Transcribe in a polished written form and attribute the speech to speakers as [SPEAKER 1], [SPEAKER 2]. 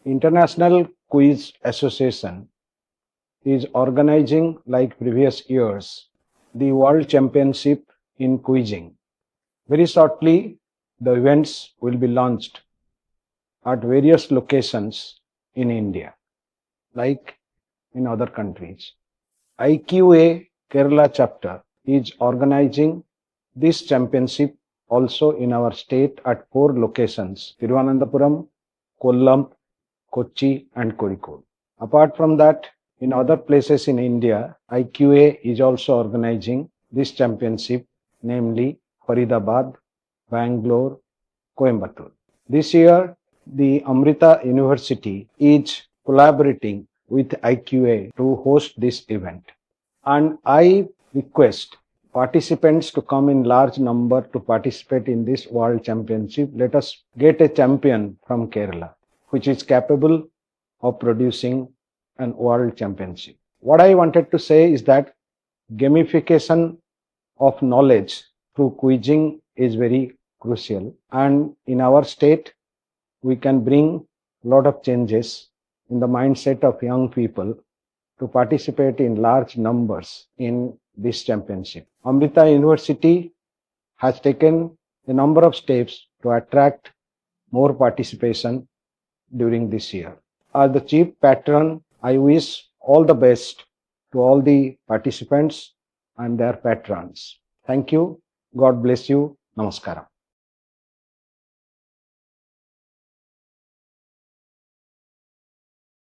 [SPEAKER 1] International Quiz Association is organizing, like previous years, the World Championship in Quizzing. Very shortly, the events will be launched at various locations in India, like in other countries. IQA Kerala chapter is organizing this championship also in our state at 4 locations: Thiruvananthapuram, Kollam, Kochi, and Kozhikode. Apart from that, in other places in India, IQA is also organizing this championship, namely Faridabad, Bengaluru, Coimbatore. This year, the Amrita University is collaborating with IQA to host this event. And I request participants to come in large number to participate in this World Championship. Let us get a champion from Kerala, which is capable of producing an World Championship. What I wanted to say is that gamification of knowledge through quizzing is very crucial. And in our state, we can bring a lot of changes in the mindset of young people to participate in large numbers in this championship. Amrita University has taken a number of steps to attract more participation during this year. As the chief patron, I wish all the best to all the participants and their patrons. Thank you. God bless you. Namaskaram.